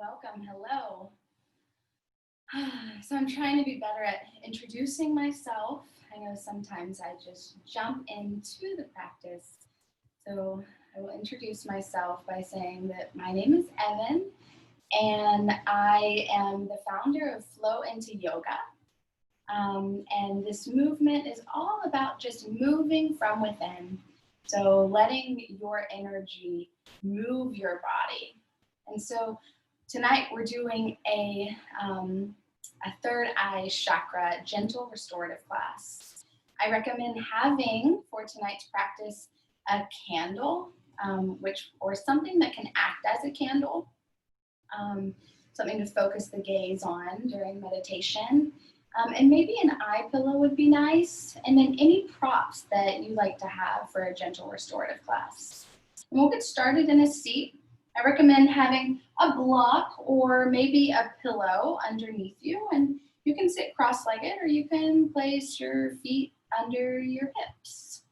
Welcome, hello. So I'm trying to be better at introducing myself. I know sometimes I just jump into the practice. So I will introduce myself by saying that my name is Evan and I am the founder of Flow Into Yoga. And this movement is all about just moving from within. So letting your energy move your body. And so tonight we're doing a third eye chakra gentle restorative class. I recommend having for tonight's practice a candle, or something that can act as a candle, something to focus the gaze on during meditation. And maybe an eye pillow would be nice, and then any props that you like to have for a gentle restorative class. And we'll get started in a seat. I recommend having a block or maybe a pillow underneath you, and you can sit cross-legged or you can place your feet under your hips.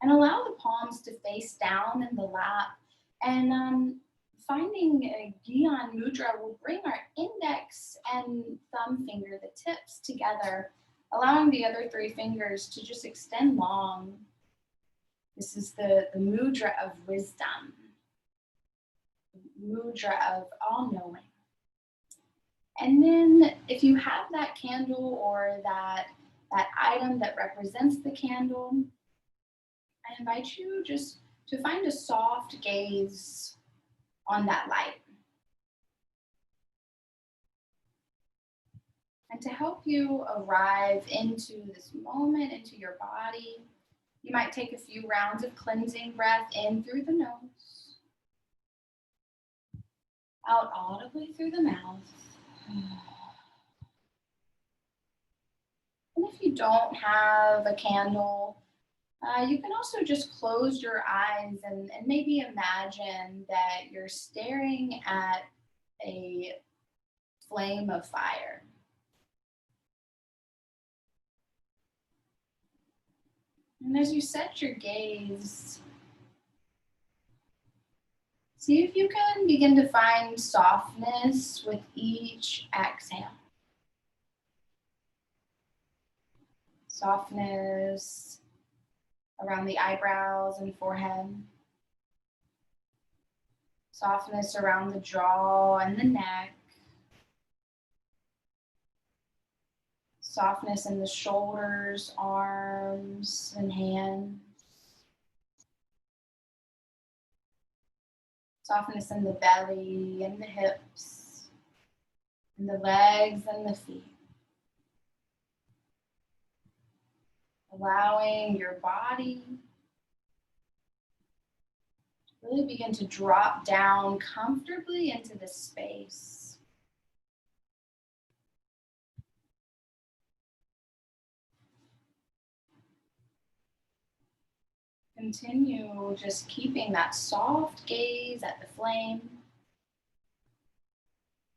And allow the palms to face down in the lap, and finding a Gyan mudra will bring our index and thumb finger, the tips, together, allowing the other three fingers to just extend long. This is the mudra of wisdom, mudra of all-knowing. And then if you have that candle or that item that represents the candle, I invite you just to find a soft gaze on that light. And to help you arrive into this moment, into your body, you might take a few rounds of cleansing breath in through the nose, out audibly through the mouth. And if you don't have a candle, you can also just close your eyes and maybe imagine that you're staring at a flame of fire. And as you set your gaze, see if you can begin to find softness with each exhale. Softness around the eyebrows and forehead. Softness around the jaw and the neck. Softness in the shoulders, arms, and hands. Softness in the belly and the hips, and the legs and the feet. Allowing your body to really begin to drop down comfortably into this space. Continue just keeping that soft gaze at the flame.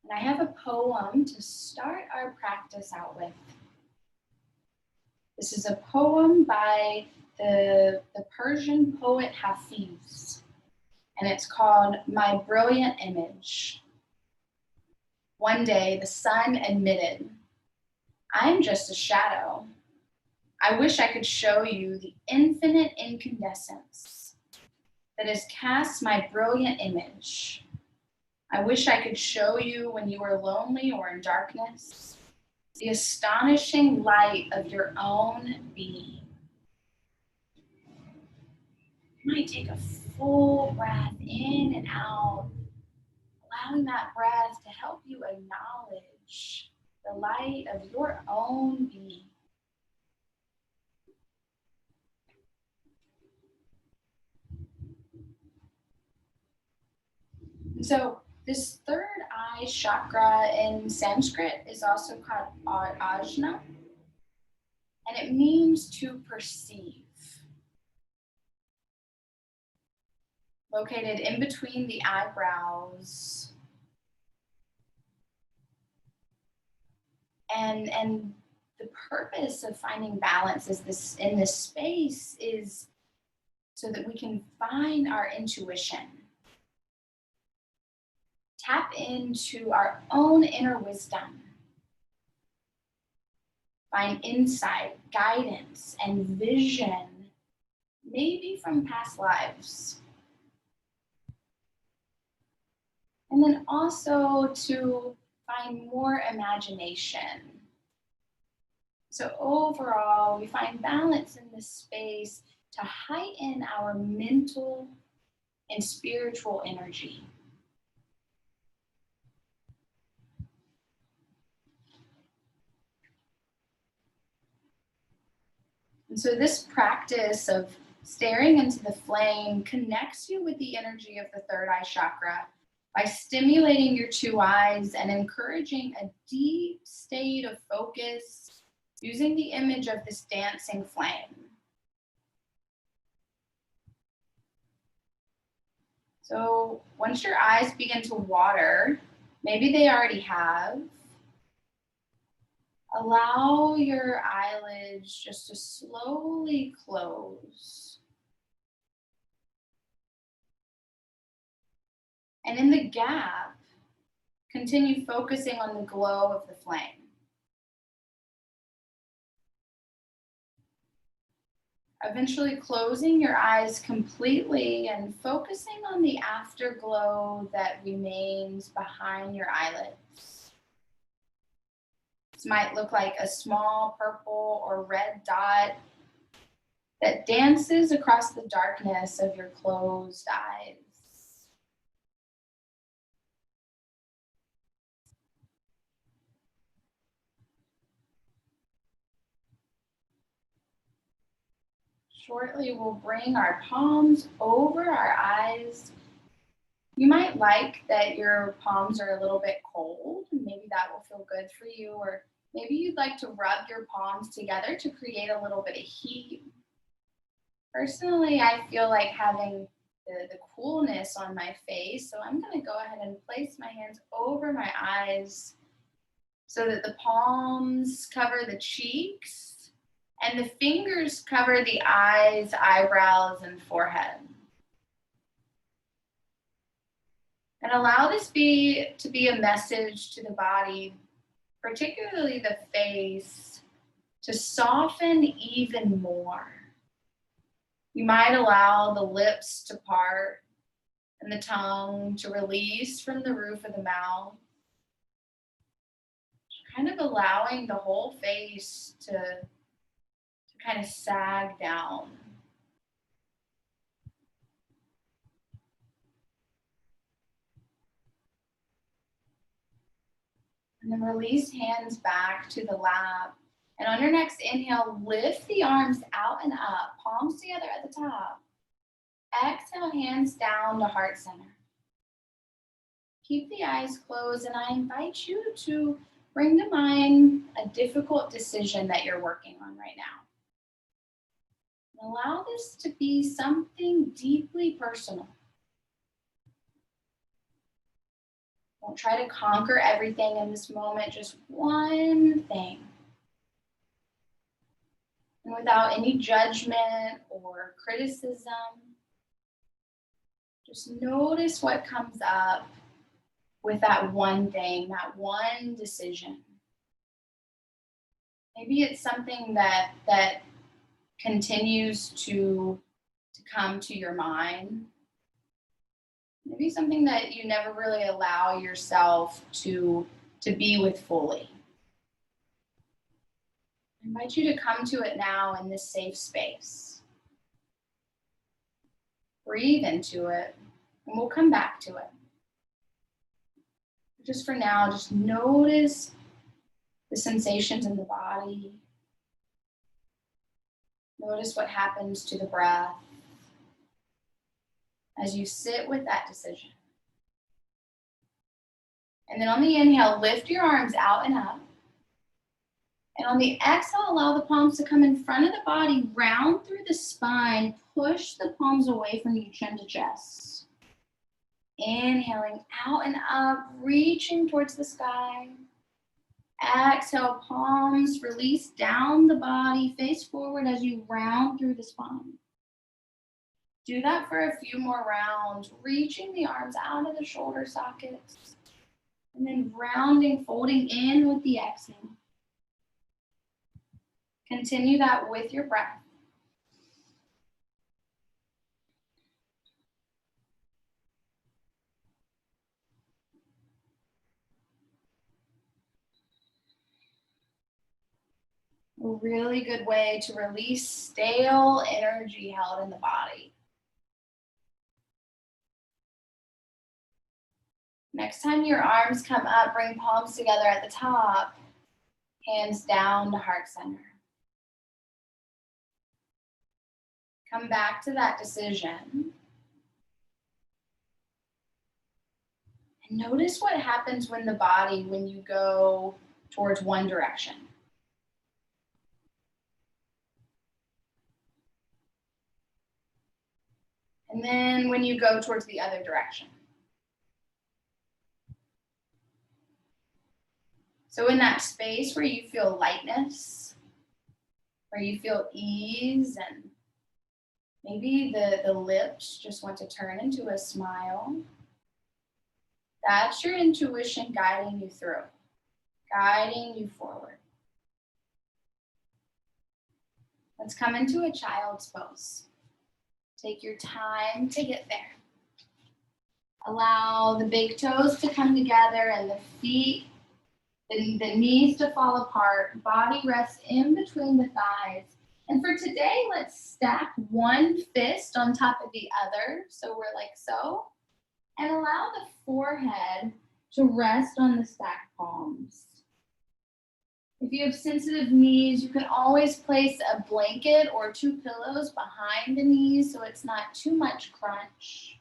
And I have a poem to start our practice out with. This is a poem by the Persian poet Hafiz, and it's called My Brilliant Image. One day the sun admitted, I'm just a shadow. I wish I could show you the infinite incandescence that has cast my brilliant image. I wish I could show you when you were lonely or in darkness, the astonishing light of your own being. You might take a full breath in and out, allowing that breath to help you acknowledge the light of your own being. So this third eye chakra in Sanskrit is also called ajna, and it means to perceive. Located in between the eyebrows. And the purpose of finding balance in this space is so that we can find our intuition. tap into our own inner wisdom. Find insight, guidance, and vision, maybe from past lives. And then also to find more imagination. So overall, we find balance in this space to heighten our mental and spiritual energy. And so this practice of staring into the flame connects you with the energy of the third eye chakra by stimulating your two eyes and encouraging a deep state of focus using the image of this dancing flame. So once your eyes begin to water, maybe they already have, allow your eyelids just to slowly close. And in the gap, continue focusing on the glow of the flame. Eventually closing your eyes completely and focusing on the afterglow that remains behind your eyelids. This might look like a small purple or red dot that dances across the darkness of your closed eyes. Shortly, we'll bring our palms over our eyes. You might like that your palms are a little bit cold, and maybe that will feel good for you, or maybe you'd like to rub your palms together to create a little bit of heat. Personally, I feel like having the coolness on my face, so I'm going to go ahead and place my hands over my eyes so that the palms cover the cheeks and the fingers cover the eyes, eyebrows, and forehead. And allow this to be a message to the body, particularly the face, to soften even more. You might allow the lips to part and the tongue to release from the roof of the mouth, kind of allowing the whole face to kind of sag down. And then release hands back to the lap. And on your next inhale, lift the arms out and up, palms together at the top. Exhale, hands down to heart center. Keep the eyes closed, and I invite you to bring to mind a difficult decision that you're working on right now. And allow this to be something deeply personal. Don't try to conquer everything in this moment, just one thing. And without any judgment or criticism, just notice what comes up with that one thing, that one decision. Maybe it's something that continues to come to your mind. Maybe something that you never really allow yourself to be with fully. I invite you to come to it now in this safe space. Breathe into it, and we'll come back to it. Just for now, just notice the sensations in the body. Notice what happens to the breath as you sit with that decision. And then on the inhale, lift your arms out and up. And on the exhale, allow the palms to come in front of the body, round through the spine, push the palms away from you, chin to chest. Inhaling out and up, reaching towards the sky. Exhale, palms release down the body, face forward as you round through the spine. Do that for a few more rounds, reaching the arms out of the shoulder sockets. And then rounding, folding in with the exhale. Continue that with your breath. A really good way to release stale energy held in the body. Next time your arms come up, bring palms together at the top, hands down to heart center. Come back to that decision. And notice what happens when you go towards one direction. And then when you go towards the other direction. So in that space where you feel lightness, where you feel ease, and maybe the lips just want to turn into a smile, that's your intuition guiding you through, guiding you forward. Let's come into a child's pose. Take your time to get there. Allow the big toes to come together and the feet, the knees to fall apart. Body rests in between the thighs. And for today, let's stack one fist on top of the other. So we're like so. And allow the forehead to rest on the stacked palms. If you have sensitive knees, you can always place a blanket or two pillows behind the knees so it's not too much crunch.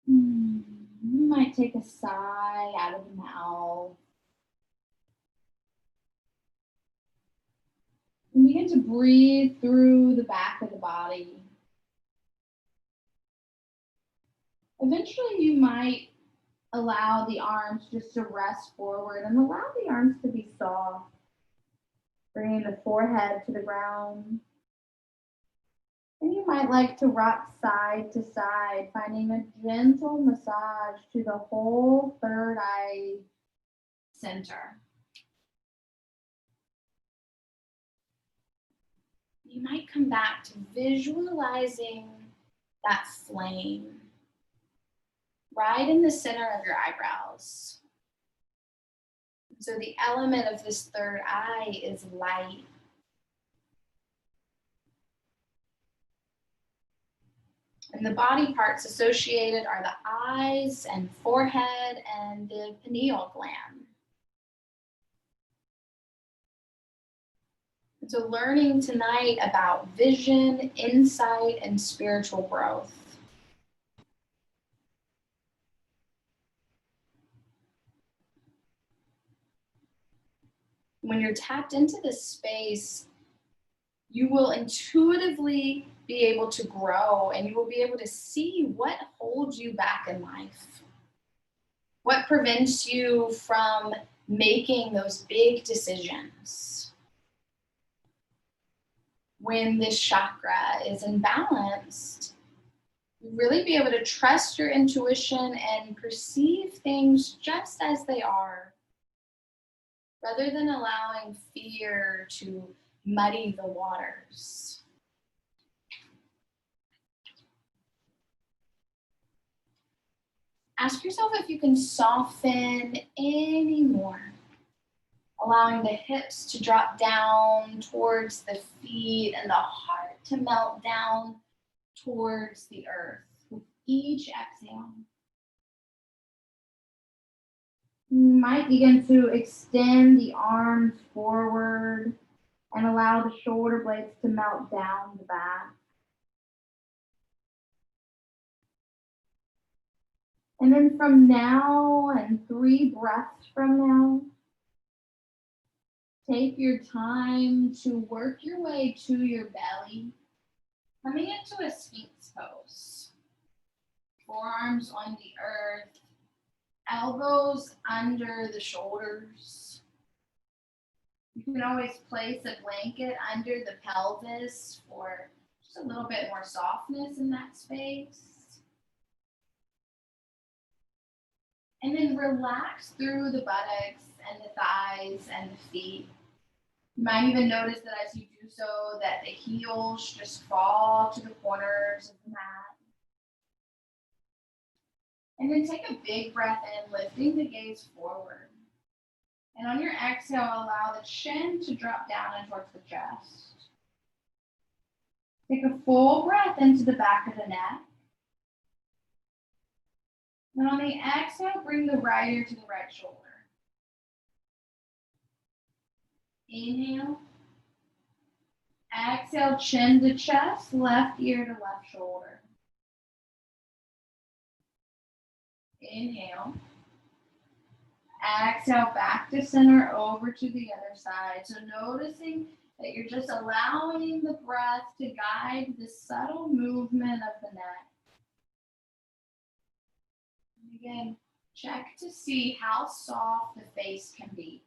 You might take a sigh out of the mouth. And begin to breathe through the back of the body. Eventually, you might allow the arms just to rest forward and allow the arms to be soft. Bringing the forehead to the ground. And you might like to rock side to side, finding a gentle massage to the whole third eye center. You might come back to visualizing that flame right in the center of your eyebrows. So the element of this third eye is light. And the body parts associated are the eyes and forehead and the pineal gland. And so learning tonight about vision, insight, and spiritual growth. When you're tapped into this space, you will intuitively be able to grow and you will be able to see what holds you back in life. What prevents you from making those big decisions? When this chakra is imbalanced, you really be able to trust your intuition and perceive things just as they are, rather than allowing fear to muddy the waters. Ask yourself if you can soften any more, allowing the hips to drop down towards the feet and the heart to melt down towards the earth with each exhale. You might begin to extend the arms forward and allow the shoulder blades to melt down the back. And then from now and 3 breaths from now, take your time to work your way to your belly, coming into a Sphinx pose. Forearms on the earth, elbows under the shoulders. You can always place a blanket under the pelvis for just a little bit more softness in that space. And then relax through the buttocks and the thighs and the feet. You might even notice that as you do so, that the heels just fall to the corners of the mat. And then take a big breath in, lifting the gaze forward. And on your exhale, allow the chin to drop down and towards the chest. Take a full breath into the back of the neck. And on the exhale, bring the right ear to the right shoulder. Inhale. Exhale, chin to chest, left ear to left shoulder. Inhale. Exhale, back to center, over to the other side. So noticing that you're just allowing the breath to guide the subtle movement of the neck. And again, check to see how soft the face can be.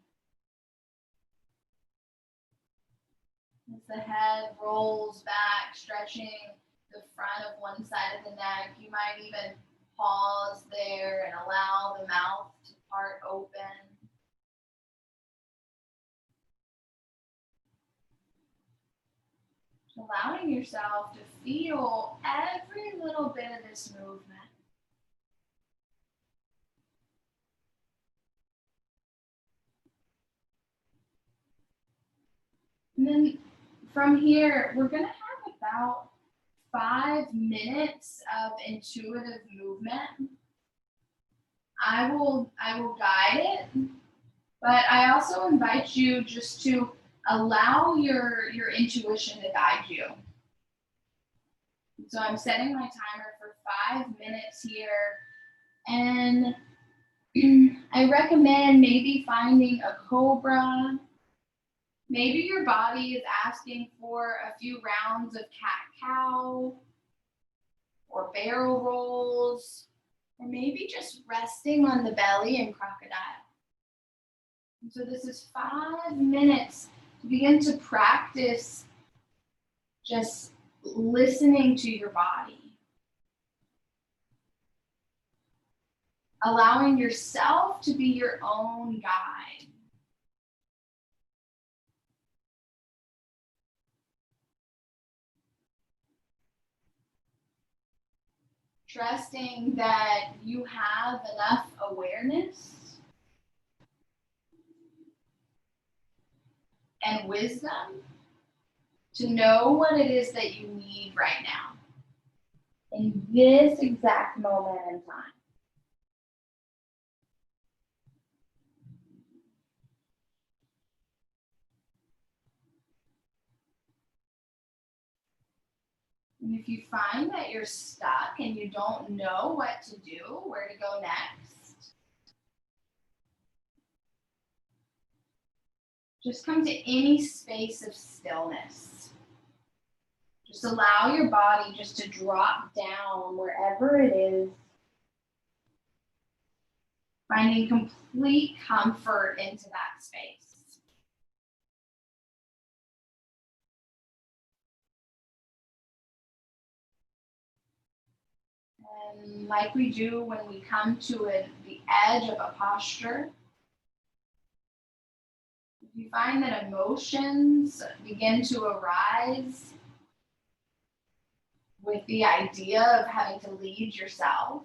As the head rolls back, stretching the front of one side of the neck, you might even pause there and allow the mouth to part open. Allowing yourself to feel every little bit of this movement. And then from here, we're going to have about 5 minutes of intuitive movement. I will guide it, but I also invite you just to allow your intuition to guide you. So I'm setting my timer for 5 minutes here, and I recommend maybe finding a cobra. Maybe your body is asking for a few rounds of cat-cow or barrel rolls, or maybe just resting on the belly in crocodile. And so this is 5 minutes to begin to practice just listening to your body. Allowing yourself to be your own guide. Trusting that you have enough awareness and wisdom to know what it is that you need right now, in this exact moment in time. And if you find that you're stuck and you don't know what to do, where to go next, just come to any space of stillness. Just allow your body just to drop down wherever it is, finding complete comfort into that space. And like we do when we come to the edge of a posture, if you find that emotions begin to arise with the idea of having to lead yourself,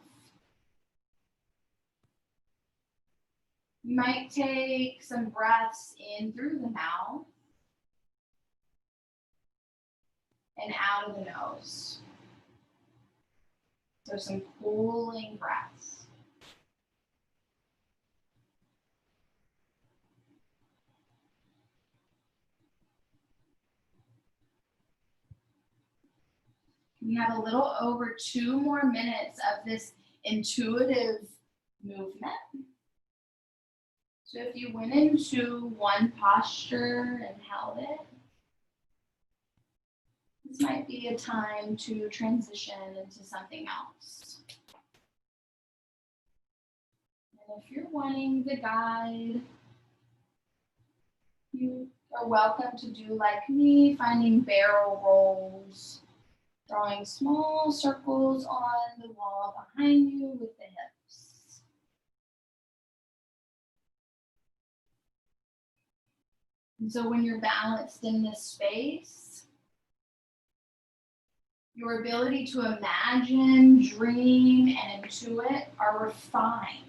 you might take some breaths in through the mouth and out of the nose. So some cooling breaths. We have a little over 2 more minutes of this intuitive movement. So if you went into one posture and held it, this might be a time to transition into something else. And if you're wanting the guide, you are welcome to do like me, finding barrel rolls, drawing small circles on the wall behind you with the hips. And so when you're balanced in this space, your ability to imagine, dream, and intuit are refined.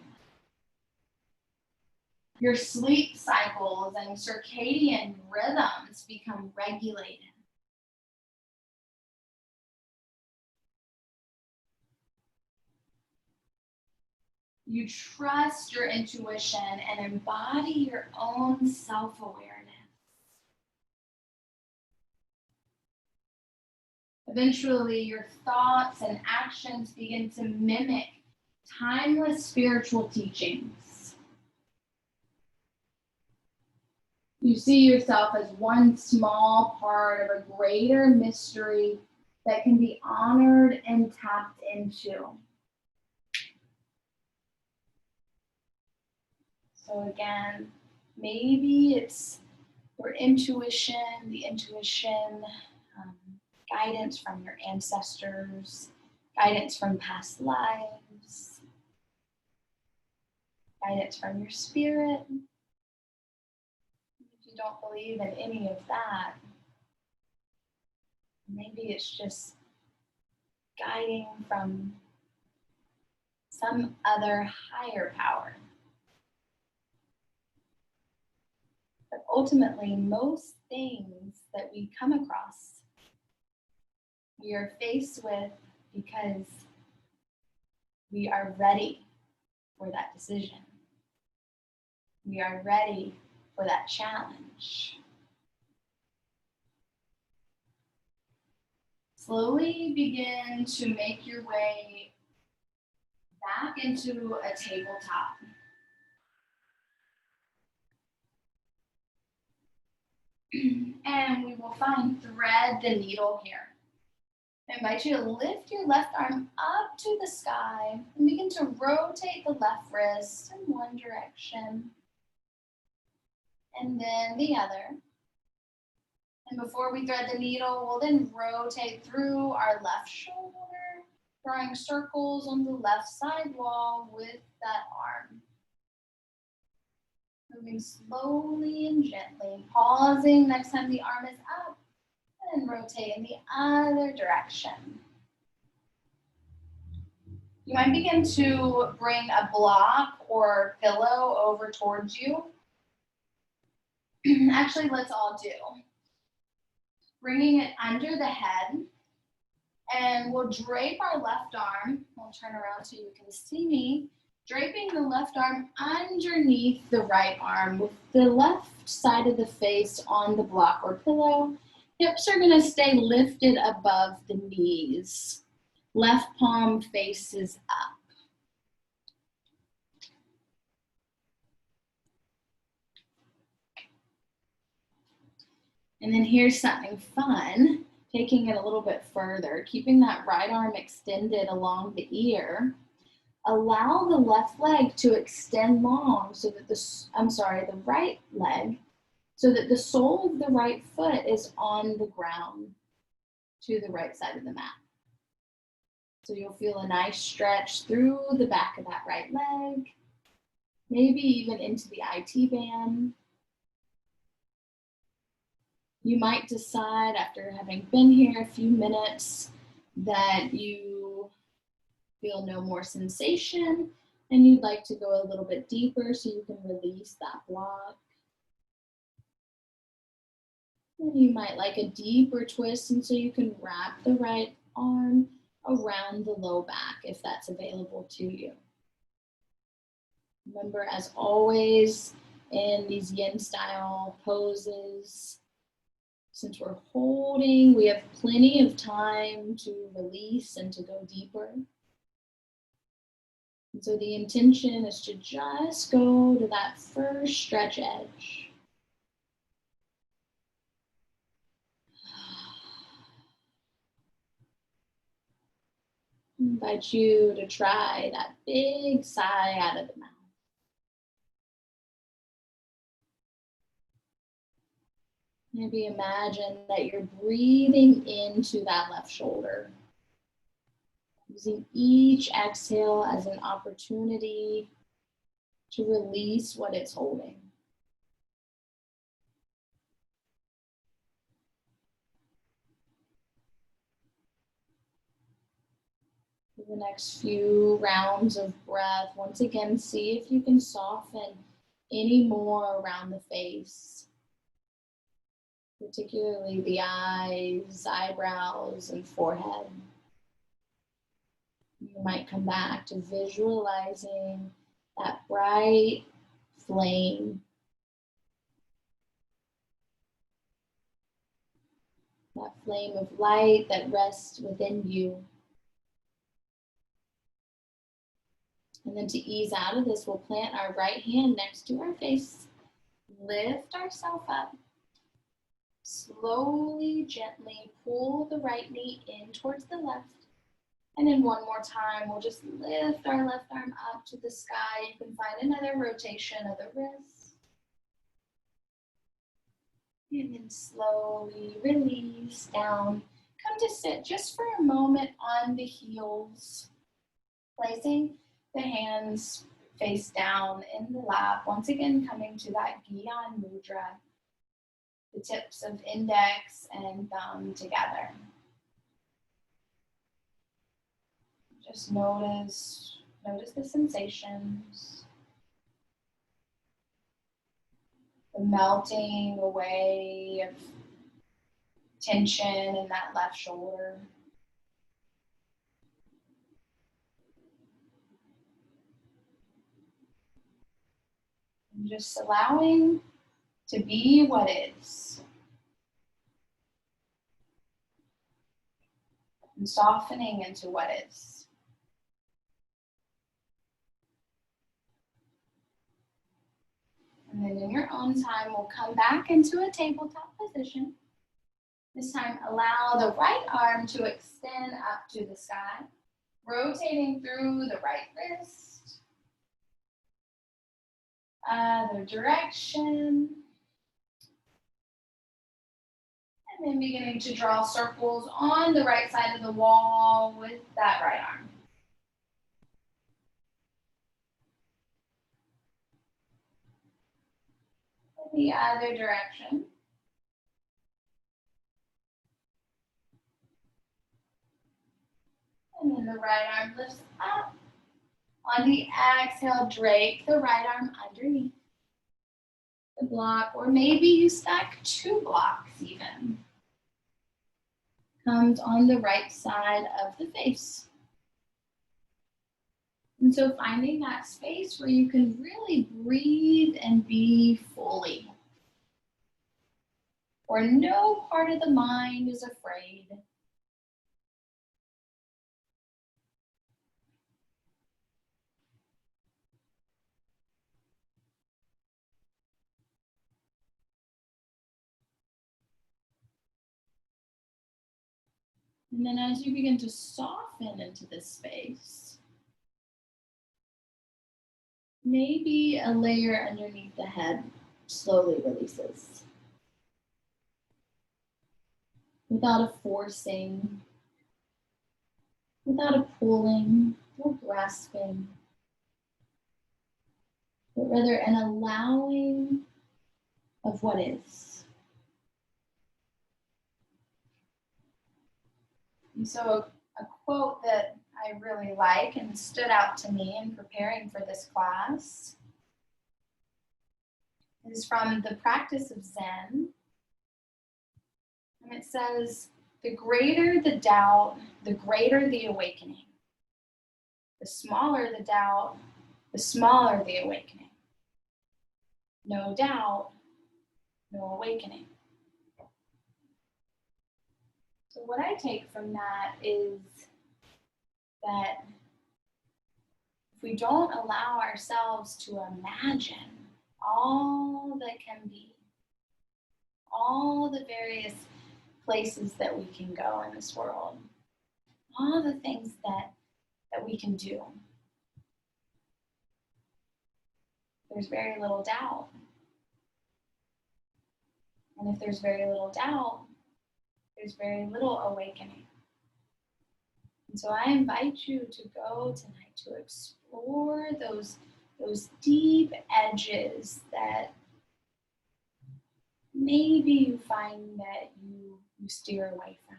Your sleep cycles and circadian rhythms become regulated. You trust your intuition and embody your own self-awareness. Eventually, your thoughts and actions begin to mimic timeless spiritual teachings. You see yourself as one small part of a greater mystery that can be honored and tapped into. So again, maybe it's your intuition, guidance from your ancestors, guidance from past lives, guidance from your spirit. If you don't believe in any of that, maybe it's just guiding from some other higher power. But ultimately, most things that we come across, we are faced with because we are ready for that decision. We are ready for that challenge. Slowly begin to make your way back into a tabletop. And we will thread the needle here. I invite you to lift your left arm up to the sky and begin to rotate the left wrist in one direction and then the other. And before we thread the needle, we'll then rotate through our left shoulder, drawing circles on the left side wall with that arm. Moving slowly and gently, pausing next time the arm is up, and rotate in the other direction. You might begin to bring a block or pillow over towards you. Actually, let's all do. Bringing it under the head, and we'll drape our left arm. We'll turn around so you can see me. Draping the left arm underneath the right arm with the left side of the face on the block or pillow. Hips are going to stay lifted above the knees. Left palm faces up. And then here's something fun, taking it a little bit further, keeping that right arm extended along the ear. Allow the left leg to extend long so that the right leg, so that the sole of the right foot is on the ground to the right side of the mat. So you'll feel a nice stretch through the back of that right leg, maybe even into the IT band. You might decide after having been here a few minutes that you feel no more sensation and you'd like to go a little bit deeper so you can release that block. And you might like a deeper twist, and so you can wrap the right arm around the low back if that's available to you. Remember, as always, in these yin-style poses, since we're holding, we have plenty of time to release and to go deeper. And so the intention is to just go to that first stretch edge. I invite you to try that big sigh out of the mouth. Maybe imagine that you're breathing into that left shoulder, using each exhale as an opportunity to release what it's holding. The next few rounds of breath, once again, see if you can soften any more around the face, particularly the eyes, eyebrows, and forehead. You might come back to visualizing that bright flame, that flame of light that rests within you. And then to ease out of this, we'll plant our right hand next to our face, lift ourselves up, slowly, gently pull the right knee in towards the left. And then one more time, we'll just lift our left arm up to the sky. You can find another rotation of the wrist. And then slowly release down. Come to sit just for a moment on the heels, placing the hands face down in the lap. Once again, coming to that Gyan Mudra. The tips of index and thumb together. Just notice the sensations. The melting away of tension in that left shoulder. And just allowing to be what is. And softening into what is. And then in your own time, we'll come back into a tabletop position. This time, allow the right arm to extend up to the sky, rotating through the right wrist. Other direction. And then beginning to draw circles on the right side of the wall with that right arm. In the other direction. And then the right arm lifts up. On the exhale, drape the right arm underneath the block, or maybe you stack 2 blocks even. Comes on the right side of the face. And so finding that space where you can really breathe and be fully. Where no part of the mind is afraid. And then as you begin to soften into this space, maybe a layer underneath the head slowly releases. Without a forcing, without a pulling or grasping, but rather an allowing of what is. And so a quote that I really like and stood out to me in preparing for this class is from the practice of Zen. And it says, the greater the doubt, the greater the awakening. The smaller the doubt, the smaller the awakening. No doubt, no awakening. So what I take from that is that if we don't allow ourselves to imagine all that can be, all the various places that we can go in this world, all the things that we can do, there's very little doubt. And if there's very little doubt, there's very little awakening. And so I invite you to go tonight to explore those deep edges that maybe you find that you steer away from.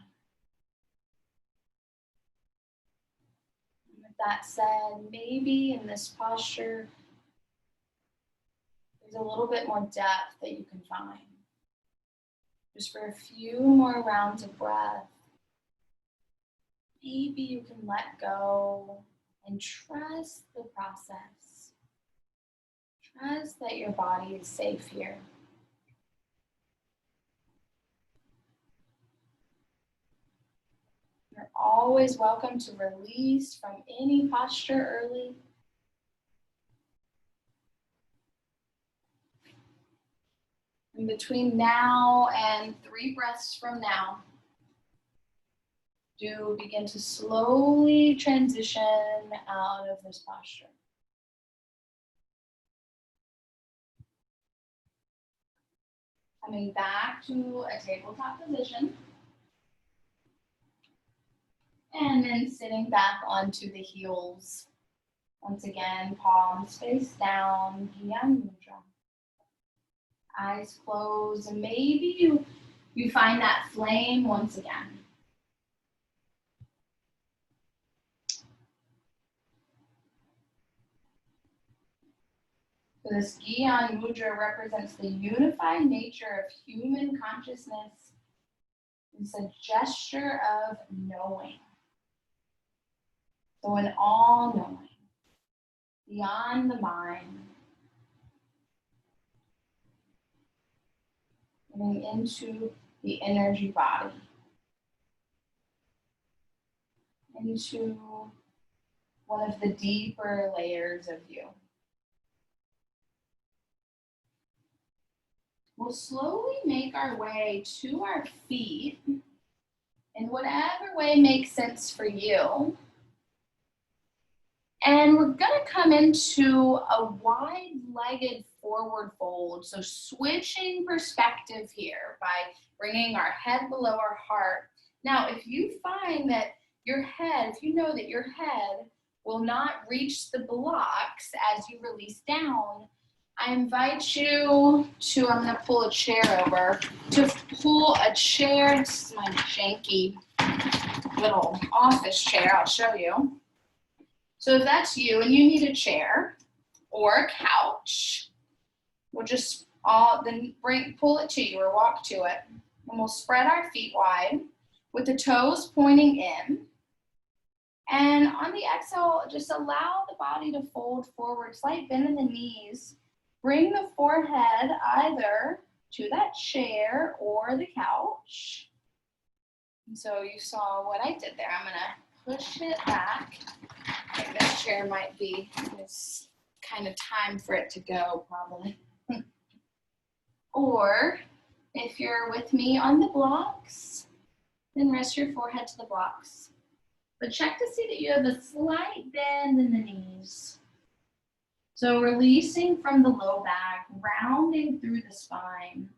That said, maybe in this posture, there's a little bit more depth that you can find. Just for a few more rounds of breath, maybe you can let go and trust the process. Trust that your body is safe here. You're always welcome to release from any posture early. And between now and 3 breaths from now, do begin to slowly transition out of this posture. Coming back to a tabletop position. And then sitting back onto the heels. Once again, palms face down, yin mudra. Eyes closed, and maybe you find that flame once again. So this Gyan Mudra represents the unified nature of human consciousness. It's a gesture of knowing. So an all-knowing, beyond the mind, getting into the energy body, into one of the deeper layers of you. We'll slowly make our way to our feet in whatever way makes sense for you. And we're gonna come into a wide-legged forward fold. So switching perspective here by bringing our head below our heart. Now, if you find that your head, if you know that your head will not reach the blocks as you release down, I invite you to, I'm gonna pull a chair over, to pull a chair. This is my janky little office chair, I'll show you. So if that's you and you need a chair or a couch, we'll just pull it to you or walk to it. And we'll spread our feet wide with the toes pointing in. And on the exhale, just allow the body to fold forward, slight bend in the knees. Bring the forehead either to that chair or the couch. And so you saw what I did there. I'm gonna push it back. I think this chair might be, it's kind of time for it to go probably. Or if you're with me on the blocks, then rest your forehead to the blocks. But check to see that you have a slight bend in the knees. So releasing from the low back, rounding through the spine.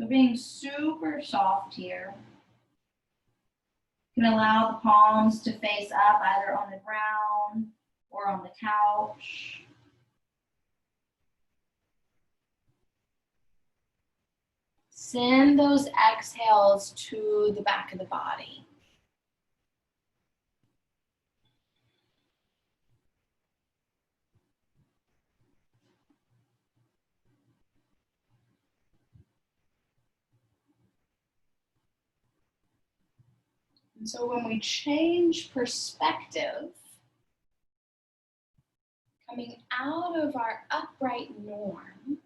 So being super soft here. You can allow the palms to face up either on the ground or on the couch. Send those exhales to the back of the body. And so when we change perspective, coming out of our upright norm,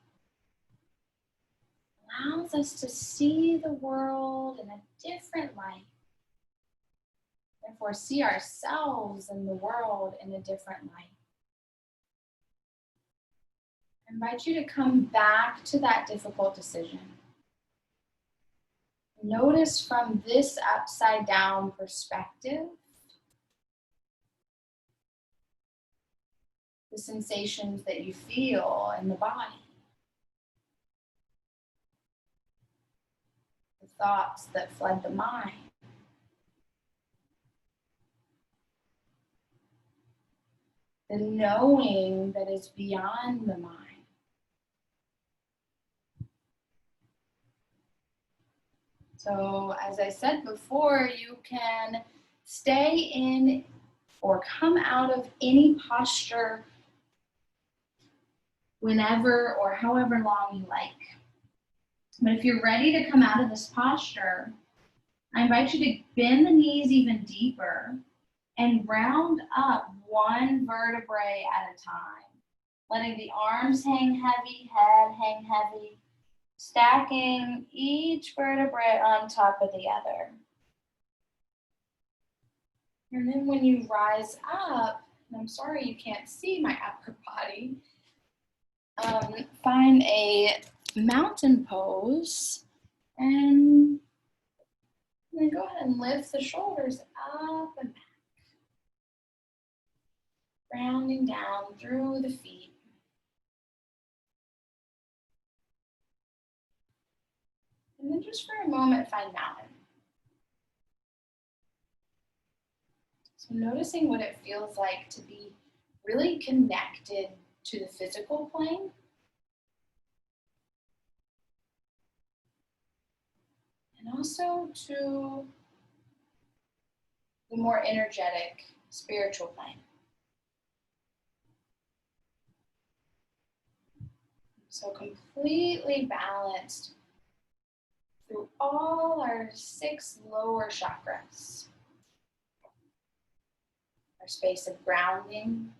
allows us to see the world in a different light. Therefore, see ourselves and the world in a different light. I invite you to come back to that difficult decision. Notice from this upside down perspective, the sensations that you feel in the body. The thoughts that flood the mind. The knowing that is beyond the mind. So as I said before, you can stay in or come out of any posture whenever or however long you like. But if you're ready to come out of this posture, I invite you to bend the knees even deeper and round up one vertebrae at a time, letting the arms hang heavy, head hang heavy, stacking each vertebrae on top of the other. And then when you rise up, and I'm sorry you can't see my upper body, find a mountain pose and then go ahead and lift the shoulders up and back, rounding down through the feet. And then just for a moment, find mountain. So noticing what it feels like to be really connected to the physical plane. And also to the more energetic spiritual plane. So completely balanced through all our 6 lower chakras. Our space of grounding,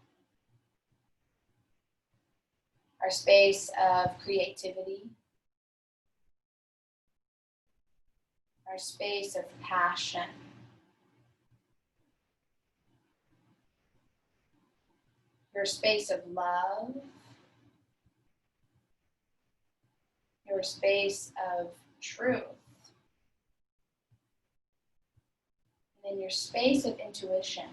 our space of creativity, our space of passion, your space of love, your space of truth, and then your space of intuition.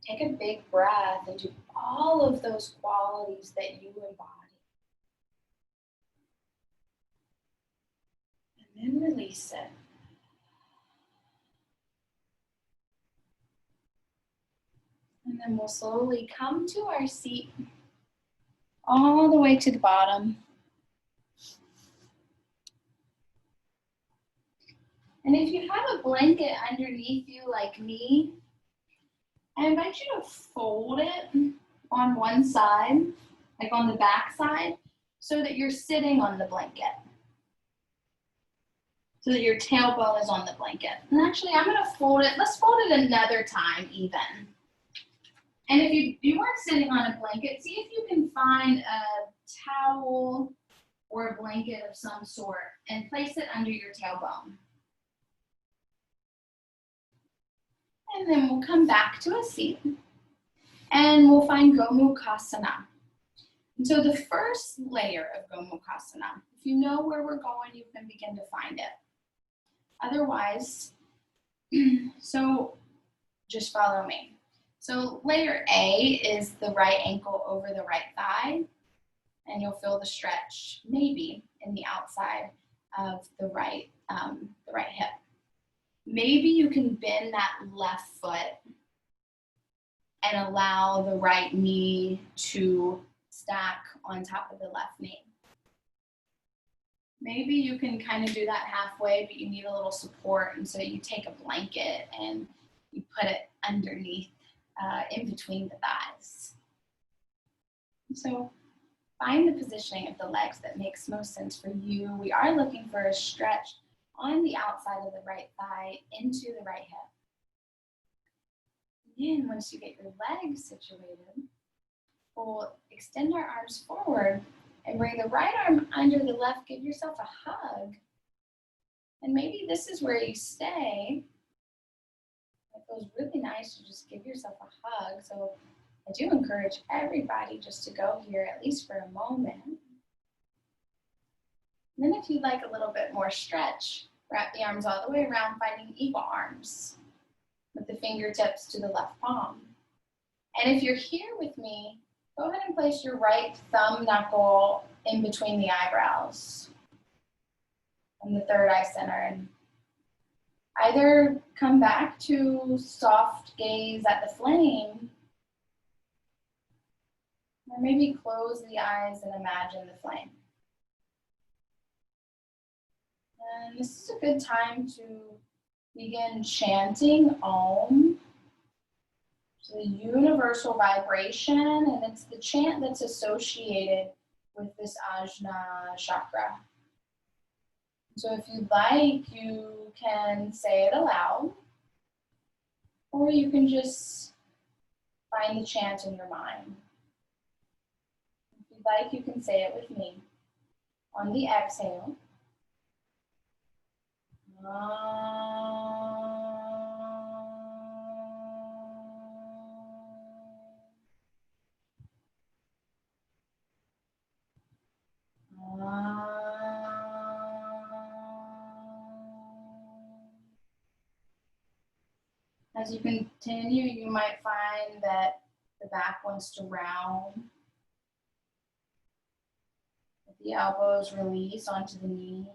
Take a big breath into all of those qualities that you embody. And then release it. And then we'll slowly come to our seat all the way to the bottom. And if you have a blanket underneath you like me, I invite you to fold it on one side, like on the back side, so that you're sitting on the blanket. So that your tailbone is on the blanket. And actually, I'm gonna fold it, let's fold it another time even. And if you weren't sitting on a blanket, see if you can find a towel or a blanket of some sort and place it under your tailbone. And then we'll come back to a seat and we'll find Gomukhasana. And so the first layer of Gomukhasana, if you know where we're going, you can begin to find it. Otherwise, so just follow me. So layer A is the right ankle over the right thigh, and you'll feel the stretch maybe in the outside of the right hip. Maybe you can bend that left foot and allow the right knee to stack on top of the left knee. Maybe you can kind of do that halfway, but you need a little support, and so you take a blanket and you put it underneath, in between the thighs. So find the positioning of the legs that makes most sense for you. We are looking for a stretch on the outside of the right thigh into the right hip. Then once you get your legs situated, we'll extend our arms forward and bring the right arm under the left. Give yourself a hug. And maybe this is where you stay. It feels really nice to just give yourself a hug. So I do encourage everybody just to go here, at least for a moment. And then if you'd like a little bit more stretch, wrap the arms all the way around, finding eagle arms with the fingertips to the left palm. And if you're here with me, go ahead and place your right thumb knuckle in between the eyebrows and the third eye center. And either come back to soft gaze at the flame, or maybe close the eyes and imagine the flame. And this is a good time to Begin chanting Om. It's a universal vibration, and it's the chant that's associated with this Ajna chakra. So if you'd like, you can say it aloud, or you can just find the chant in your mind. If you'd like, you can say it with me. On the exhale. As you continue, you might find that the back wants to round. The elbows release onto the knee.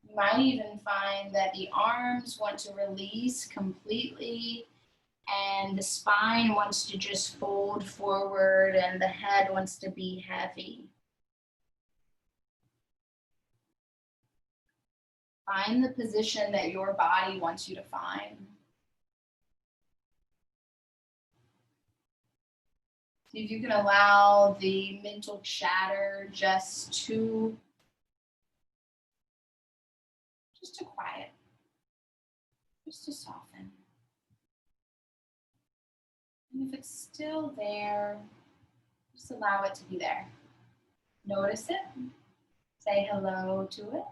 You might even find that the arms want to release completely and the spine wants to just fold forward and the head wants to be heavy. Find the position that your body wants you to find. See if you can allow the mental chatter just to quiet, just to soften. And if it's still there, just allow it to be there. Notice it. Say hello to it.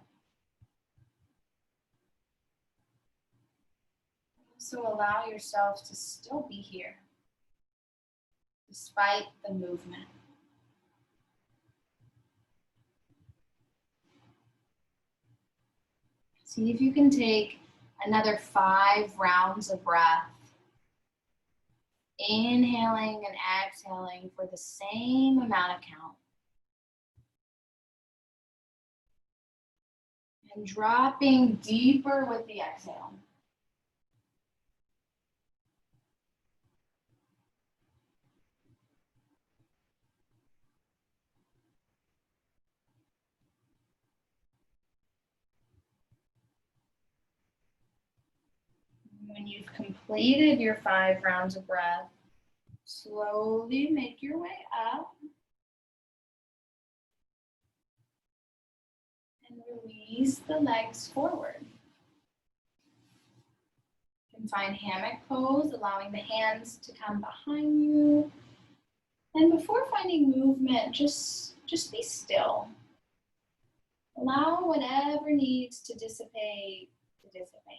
Also allow yourself to still be here, despite the movement. See if you can take another 5 rounds of breath. Inhaling and exhaling for the same amount of count. And dropping deeper with the exhale. When you've completed your 5 rounds of breath, slowly make your way up and release the legs forward. You can find hammock pose, allowing the hands to come behind you. And before finding movement, just be still. Allow whatever needs to dissipate to dissipate.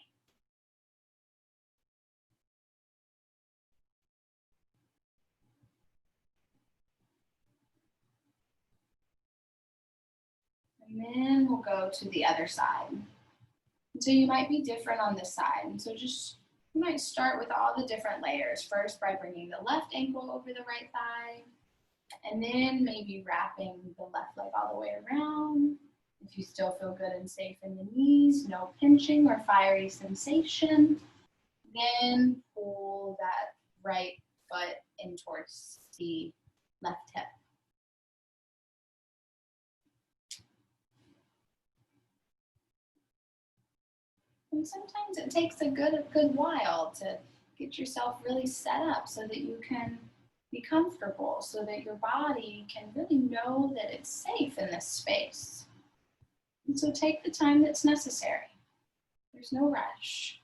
And then we'll go to the other side. And so you might be different on this side. And so you might start with all the different layers. First by bringing the left ankle over the right thigh. And then maybe wrapping the left leg all the way around. If you still feel good and safe in the knees, no pinching or fiery sensation. Then pull that right foot in towards the left hip. And sometimes it takes a good while to get yourself really set up so that you can be comfortable, so that your body can really know that it's safe in this space. And so take the time that's necessary. There's no rush.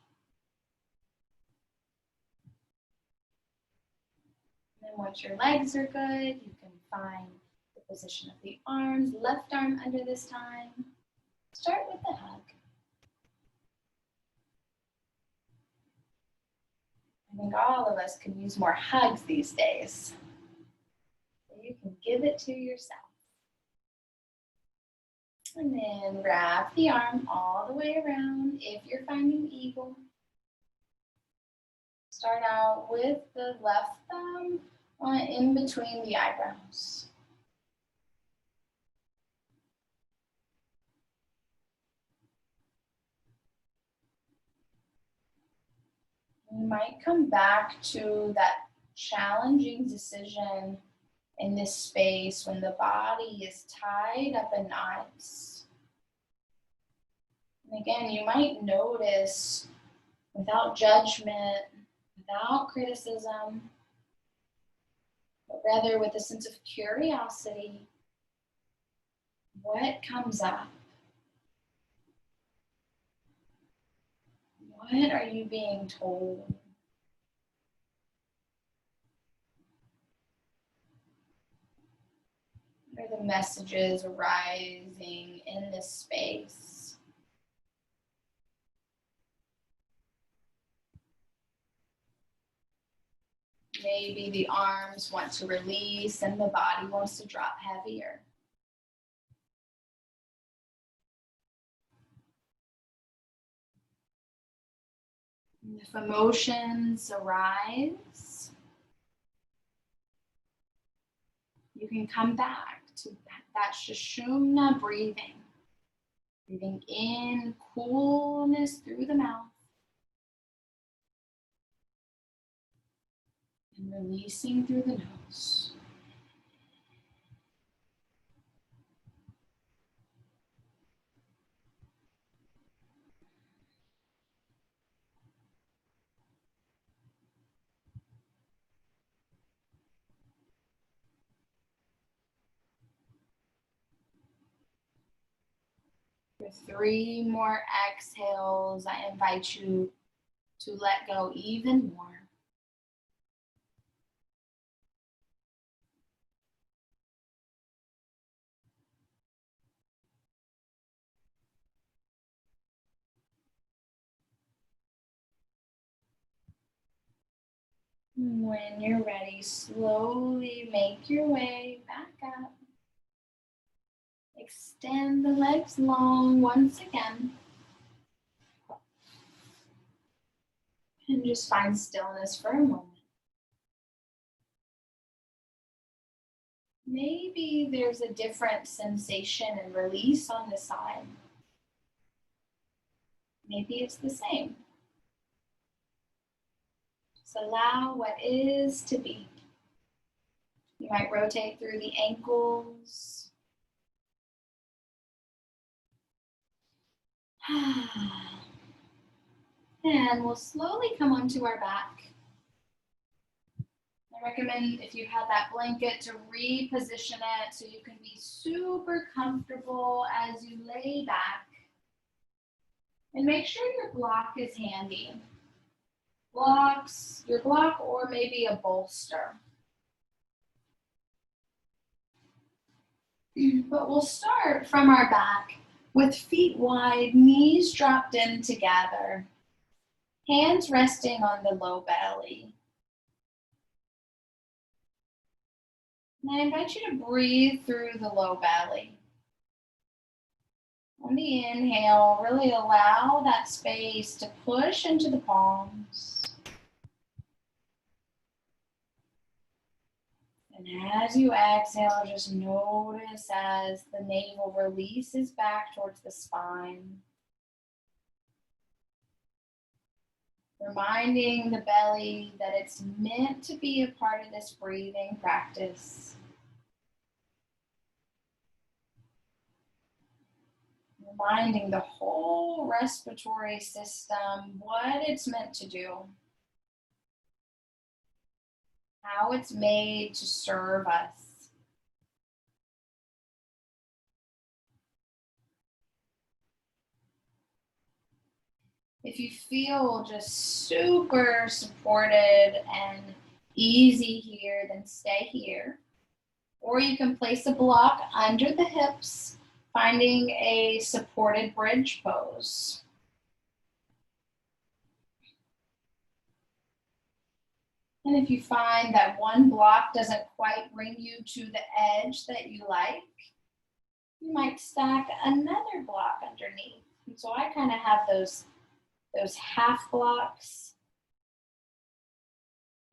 And then once your legs are good, you can find the position of the arms, left arm under this time. Start with the hug. I think all of us could use more hugs these days. So you can give it to yourself. And then wrap the arm all the way around if you're finding eagle. Start out with the left thumb in between the eyebrows. You might come back to that challenging decision in this space when the body is tied up in knots. And again, you might notice without judgment, without criticism, but rather with a sense of curiosity, what comes up? What are you being told? What are the messages arising in this space? Maybe the arms want to release and the body wants to drop heavier. And if emotions arise, you can come back to that Sushumna breathing. Breathing in coolness through the mouth. And releasing through the nose. For 3 more exhales, I invite you to let go even more. When you're ready, slowly make your way back up. Extend the legs long once again. And just find stillness for a moment. Maybe there's a different sensation and release on the side. Maybe it's the same. Just allow what is to be. You might rotate through the ankles. And we'll slowly come onto our back. I recommend, if you have that blanket, to reposition it so you can be super comfortable as you lay back. And make sure your block is handy. Your block, or maybe a bolster. But we'll start from our back with feet wide, knees dropped in together, hands resting on the low belly. And I invite you to breathe through the low belly. On the inhale, really allow that space to push into the palms. And as you exhale, just notice as the navel releases back towards the spine. Reminding the belly that it's meant to be a part of this breathing practice. Reminding the whole respiratory system what it's meant to do. How it's made to serve us. If you feel just super supported and easy here, then stay here. Or you can place a block under the hips, finding a supported bridge pose. And if you find that one block doesn't quite bring you to the edge that you like, you might stack another block underneath. And so I kind of have those half blocks.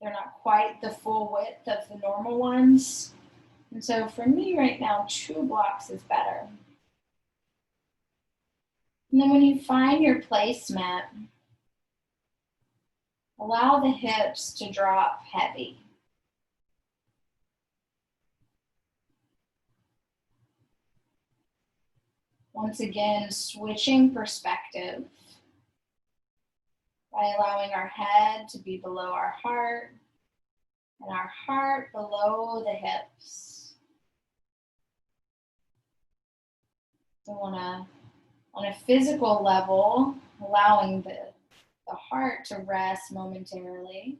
They're not quite the full width of the normal ones. And so for me right now, 2 blocks is better. And then when you find your placement, allow the hips to drop heavy. Once again, switching perspective by allowing our head to be below our heart and our heart below the hips. So on a physical level, allowing the heart to rest momentarily.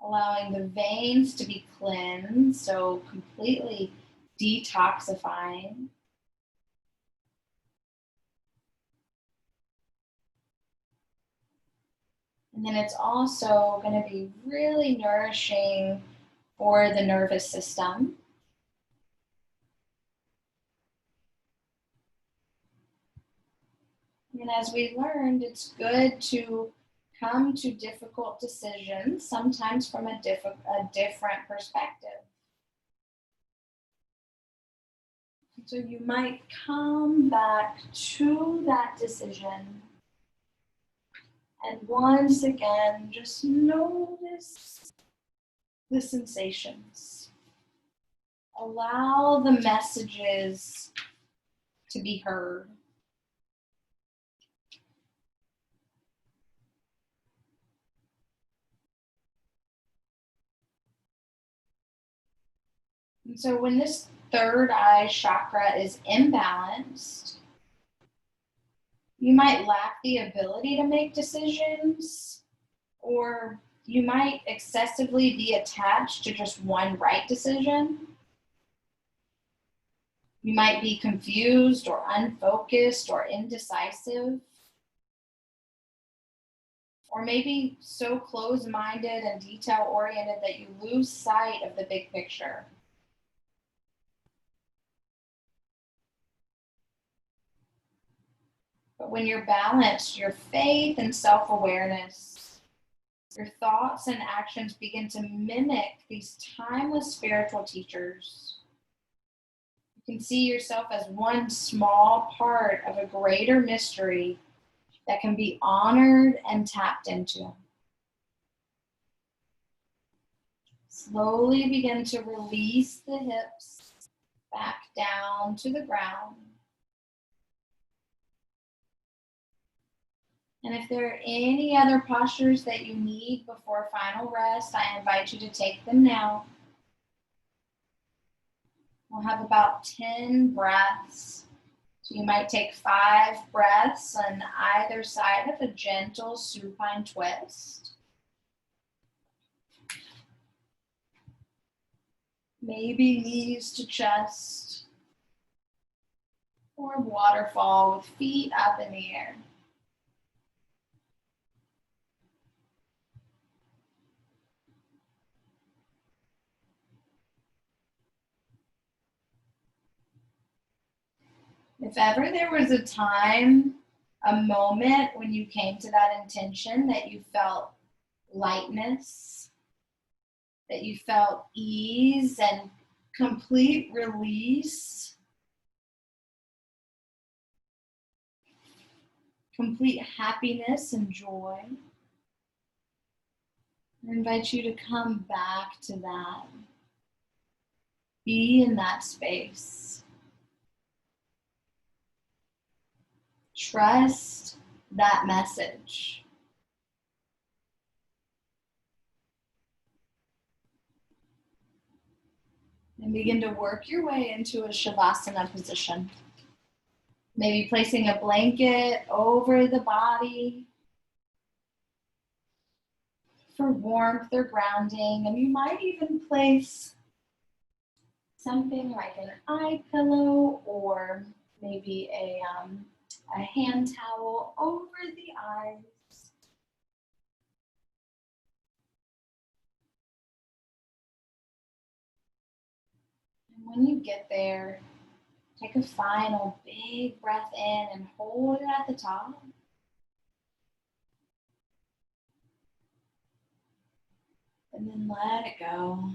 Allowing the veins to be cleansed, so completely detoxifying. And then it's also going to be really nourishing for the nervous system. And as we learned, it's good to come to difficult decisions, sometimes from a different perspective. So you might come back to that decision and once again, just notice the sensations. Allow the messages to be heard. And so when this third eye chakra is imbalanced, you might lack the ability to make decisions, or you might excessively be attached to just one right decision. You might be confused or unfocused or indecisive. Or maybe so closed-minded and detail-oriented that you lose sight of the big picture. But when you're balanced, your faith and self-awareness, your thoughts and actions begin to mimic these timeless spiritual teachers. You can see yourself as one small part of a greater mystery that can be honored and tapped into. Slowly begin to release the hips back down to the ground. And if there are any other postures that you need before final rest, I invite you to take them now. We'll have about 10 breaths. So you might take 5 breaths on either side of a gentle supine twist. Maybe knees to chest, or waterfall with feet up in the air. If ever there was a time, a moment when you came to that intention that you felt lightness, that you felt ease and complete release, complete happiness and joy, I invite you to come back to that. Be in that space. Trust that message. And begin to work your way into a Shavasana position. Maybe placing a blanket over the body for warmth or grounding. And you might even place something like an eye pillow or maybe a hand towel over the eyes. And when you get there, take a final big breath in and hold it at the top. And then let it go.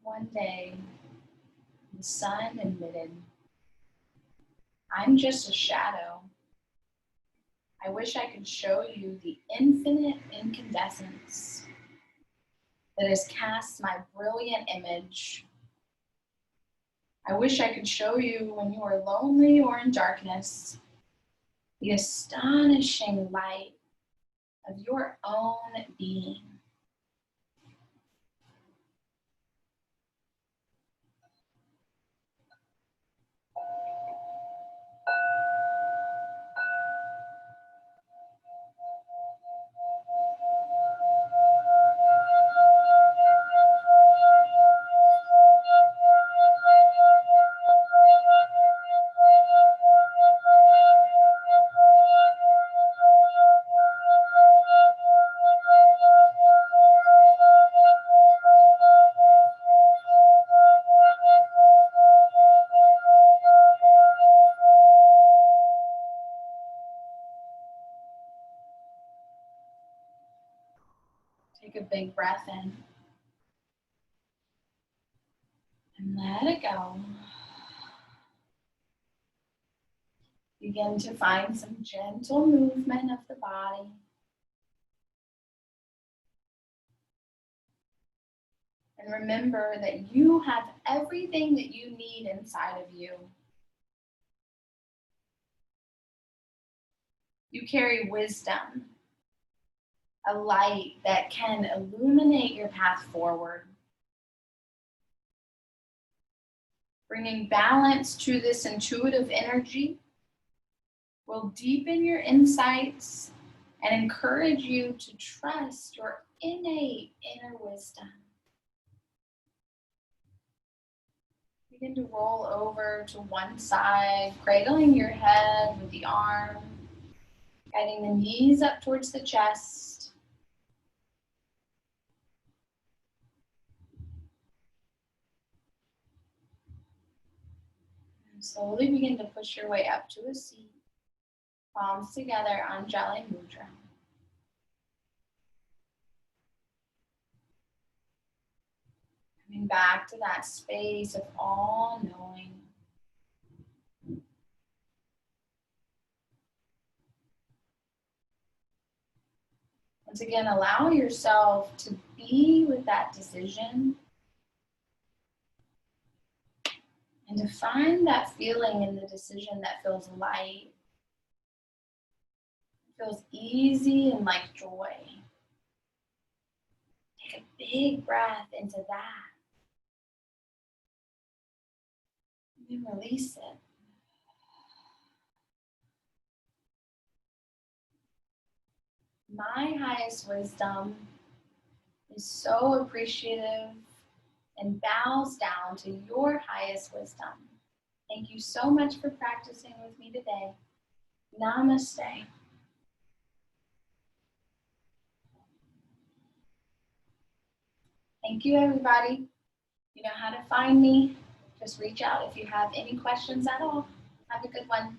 One day, the sun admitted, I'm just a shadow. I wish I could show you the infinite incandescence that has cast my brilliant image. I wish I could show you when you are lonely or in darkness, the astonishing light of your own being. Take a big breath in and let it go. Begin to find some gentle movement of the body. And remember that you have everything that you need inside of you. You carry wisdom, a light that can illuminate your path forward, bringing balance to this intuitive energy will deepen your insights and encourage you to trust your innate inner wisdom. Begin to roll over to one side, cradling your head with the arm, guiding the knees up towards the chest. And slowly begin to push your way up to a seat, palms together, Anjali Mudra. Coming back to that space of all-knowing. Once again, allow yourself to be with that decision and to find that feeling in the decision that feels light, feels easy and like joy. Take a big breath into that. And then release it. My highest wisdom is so appreciative and bows down to your highest wisdom. Thank you so much for practicing with me today. Namaste. Thank you, everybody. You know how to find me. Just reach out if you have any questions at all. Have a good one.